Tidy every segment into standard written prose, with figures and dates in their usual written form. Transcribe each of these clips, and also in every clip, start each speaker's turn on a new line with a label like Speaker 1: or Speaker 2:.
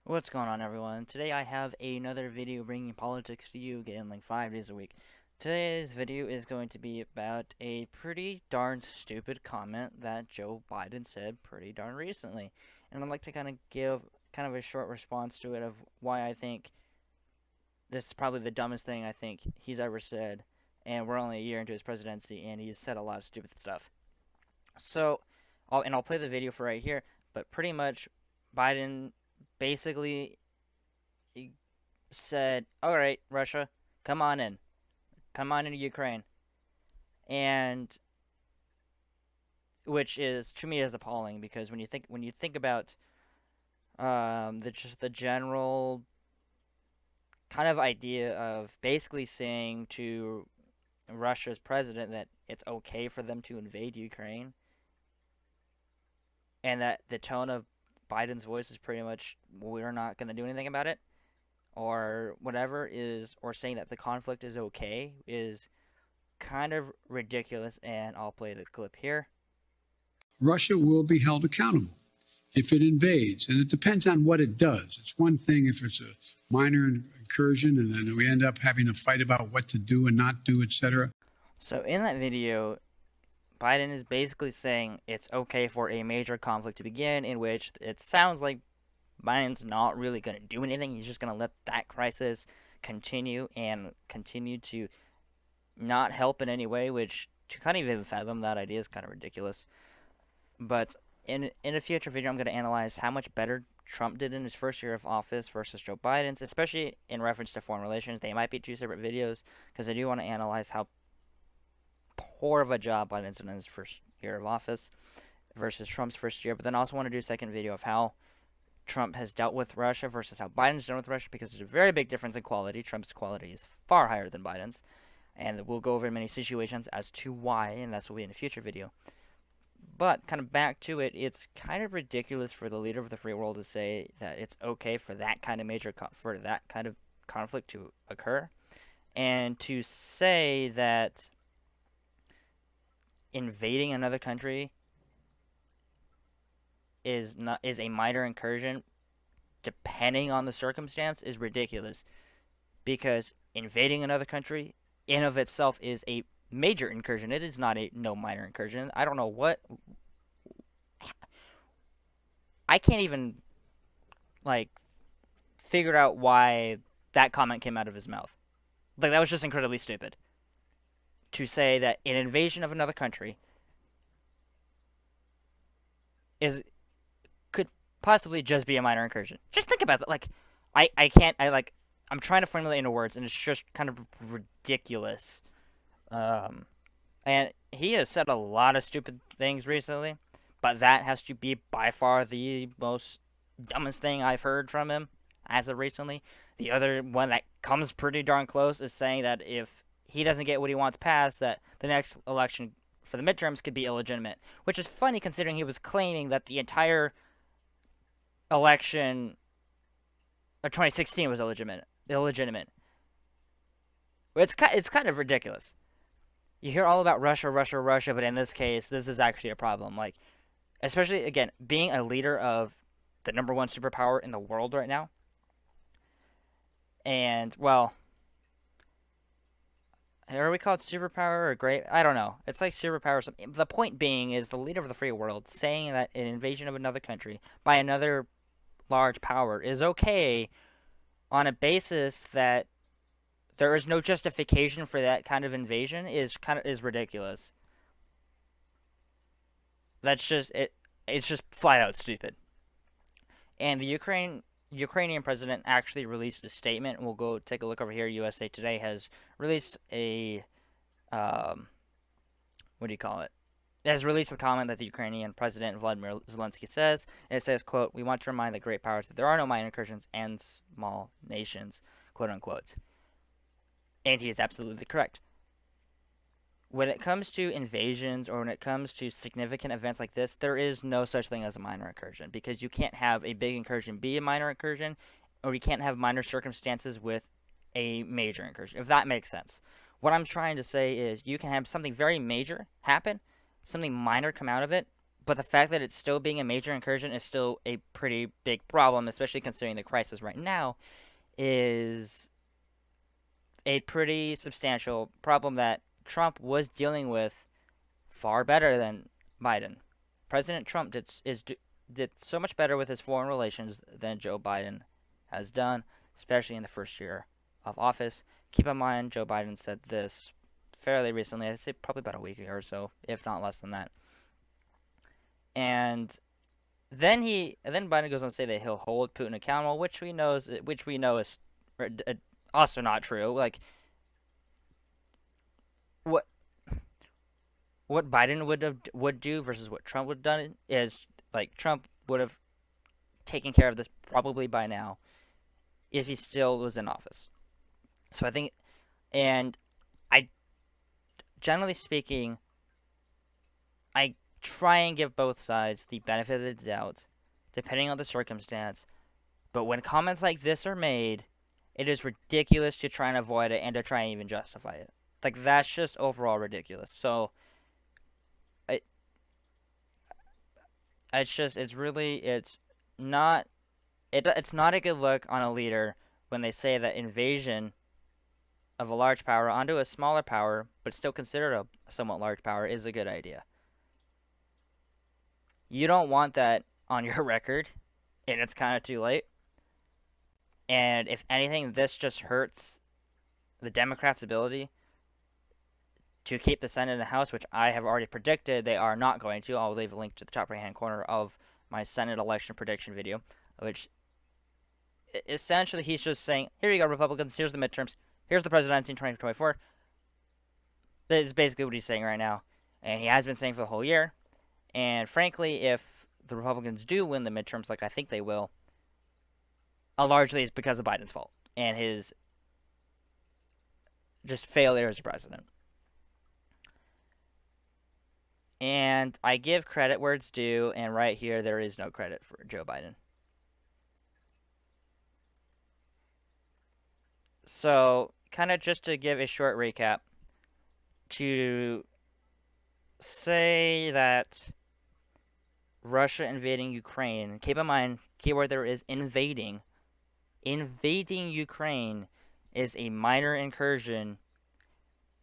Speaker 1: What's going on, everyone? Today I have another video bringing politics to you again, like 5 days a week. Today's video is going to be about a pretty darn stupid comment that Joe Biden said pretty darn recently. And I'd like to kind of give kind of a short response to it of why I think this is probably the dumbest thing I think he's ever said. And we're only a year into his presidency, and he's said a lot of stupid stuff. So, I'll play the video for right here, but pretty much Biden basically said, "All right, Russia, come on in, come on into Ukraine," and which is to me is appalling because when you think about the general kind of idea of basically saying to Russia's president that it's okay for them to invade Ukraine, and that the tone of Biden's voice is pretty much we're not going to do anything about it or whatever is, or saying that the conflict is okay is kind of ridiculous, and I'll play the clip here.
Speaker 2: Russia will be held accountable if it invades, and it depends on what it does. It's one thing if it's a minor incursion and then we end up having a fight about what to do and not do, etc.
Speaker 1: So in that video, Biden is basically saying it's okay for a major conflict to begin, in which it sounds like Biden's not really going to do anything. He's just going to let that crisis continue and continue to not help in any way, which to kind of even fathom that idea is kind of ridiculous. But in a future video, I'm going to analyze how much better Trump did in his first year of office versus Joe Biden's, especially in reference to foreign relations. They might be two separate videos because I do want to analyze how poor of a job Biden's done in his first year of office versus Trump's first year. But then I also want to do a second video of how Trump has dealt with Russia versus how Biden's done with Russia, because there's a very big difference in quality. Trump's quality is far higher than Biden's, and we'll go over many situations as to why, and that's will be in a future video. But kind of back to it, it's kind of ridiculous for the leader of the free world to say that it's okay for that kind of for that kind of conflict to occur, and to say that invading another country is a minor incursion depending on the circumstance is ridiculous, because invading another country in of itself is a major incursion. It is not a no minor incursion. I don't know what, I can't even like figure out why that comment came out of his mouth. Like, that was just incredibly stupid to say that an invasion of another country is could possibly just be a minor incursion. Just think about that. Like, I can't. I'm trying to formulate into words, and it's just kind of ridiculous. Um, and he has said a lot of stupid things recently, but that has to be by far the most dumbest thing I've heard from him as of recently. The other one that comes pretty darn close is saying that if he doesn't get what he wants passed, that the next election for the midterms could be illegitimate, which is funny considering he was claiming that the entire election of 2016 was illegitimate. It's kind of ridiculous. You hear all about Russia, Russia, Russia, but in this case, this is actually a problem. Like, especially again, being a leader of the number one superpower in the world right now, and well, are we called superpower or great? I don't know. It's like superpower or something. The point being is the leader of the free world saying that an invasion of another country by another large power is okay on a basis that there is no justification for that kind of invasion is ridiculous. That's just it. It's just flat out stupid. And the Ukrainian president actually released a statement. We'll go take a look over here. USA Today has released a what do you call it? It has released a comment that the Ukrainian president Vladimir Zelensky says. And it says, "quote We want to remind the great powers that there are no minor incursions and small nations," quote unquote. And he is absolutely correct. When it comes to invasions or when it comes to significant events like this, there is no such thing as a minor incursion, because you can't have a big incursion be a minor incursion, or you can't have minor circumstances with a major incursion, if that makes sense. What I'm trying to say is you can have something very major happen, something minor come out of it, but the fact that it's still being a major incursion is still a pretty big problem, especially considering the crisis right now is a pretty substantial problem that Trump was dealing with far better than Biden. President Trump did so much better with his foreign relations than Joe Biden has done, especially in the first year of office. Keep in mind, Joe Biden said this fairly recently. I'd say probably about a week ago or so, if not less than that. And then Biden goes on to say that he'll hold Putin accountable, which we know is also not true. Like what what Biden would do versus what Trump would have done is like Trump would have taken care of this probably by now if he still was in office. So I think, and I generally speaking, I try and give both sides the benefit of the doubt, depending on the circumstance. But when comments like this are made, it is ridiculous to try and avoid it and to try and even justify it. Like that's just overall ridiculous. So it it's not it's not a good look on a leader when they say that invasion of a large power onto a smaller power, but still considered a somewhat large power, is a good idea. You don't want that on your record, and it's kind of too late. And if anything, this just hurts the Democrats' ability to keep the Senate and the House, which I have already predicted they are not going to. I'll leave a link to the top right-hand corner of my Senate election prediction video, which essentially he's just saying, here you go, Republicans, here's the midterms, here's the presidency in 2024. That is basically what he's saying right now, and he has been saying for the whole year. And frankly, if the Republicans do win the midterms, like I think they will, largely it's because of Biden's fault and his just failure as a president. And I give credit where it's due, and right here there is no credit for Joe Biden. So, kind of just to give a short recap, to say that Russia invading Ukraine, keep in mind, keyword there is invading. Invading Ukraine is a minor incursion.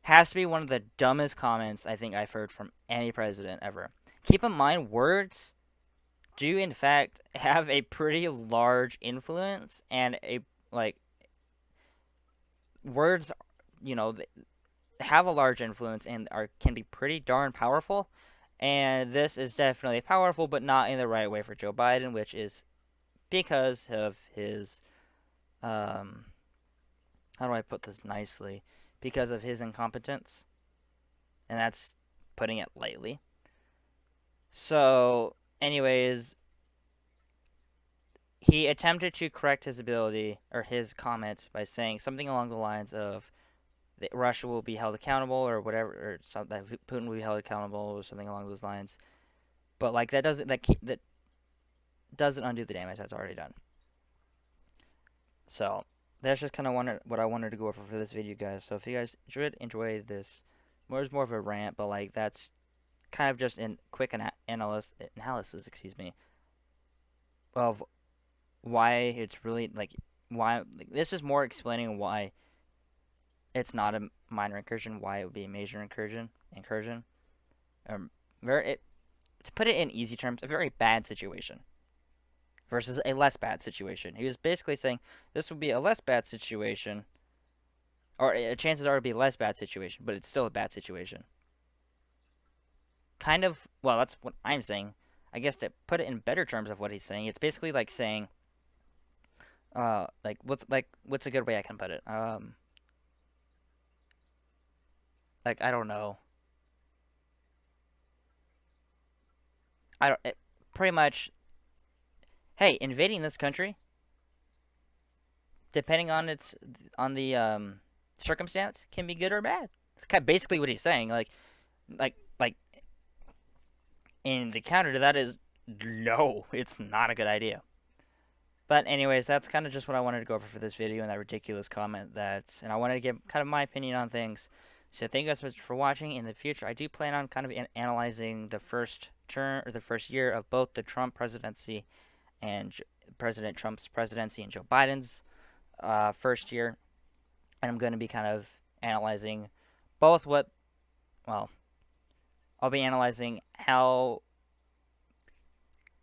Speaker 1: Has to be one of the dumbest comments I think I've heard from any president ever. Keep in mind, words do in fact have a pretty large influence, and words, have a large influence and can be pretty darn powerful. And this is definitely powerful, but not in the right way for Joe Biden, which is because of his how do I put this nicely? Because of his incompetence. And that's putting it lightly. So, anyways, he attempted to correct his ability or his comment by saying something along the lines of that Russia will be held accountable or whatever, or that Putin will be held accountable or something along those lines. But like that doesn't undo the damage that's already done. So that's just kind of what I wanted to go over for this video, guys. So if you guys enjoy this, it's more of a rant, but like that's kind of just in quick analysis, of why it's really this is more explaining why it's not a minor incursion, why it would be a major incursion. To put it in easy terms, a very bad situation versus a less bad situation. He was basically saying this would be a less bad situation, or chances are it would be a less bad situation, but it's still a bad situation. Kind of, well, that's what I'm saying. I guess to put it in better terms of what he's saying, it's basically like saying, what's a good way I can put it? I don't know. Pretty much, hey, invading this country, depending on the circumstance, can be good or bad. It's kind of basically what he's saying. Like, and the counter to that is no, it's not a good idea. But anyways, that's kind of just what I wanted to go over for this video and that ridiculous comment and I wanted to give kind of my opinion on things. So thank you guys so much for watching. In the future, I do plan on kind of analyzing the first term or the first year of both the Trump presidency and President Trump's presidency and Joe Biden's first year, and I'm going to be kind of analyzing both well, I'll be analyzing how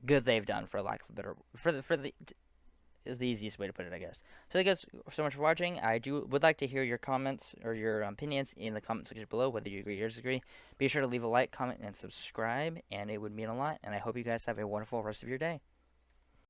Speaker 1: good they've done, for lack of a better, for the is the easiest way to put it, I guess. So thank you guys so much for watching. I would like to hear your comments or your opinions in the comment section below, whether you agree or disagree. Be sure to leave a like, comment, and subscribe, and it would mean a lot. And I hope you guys have a wonderful rest of your day.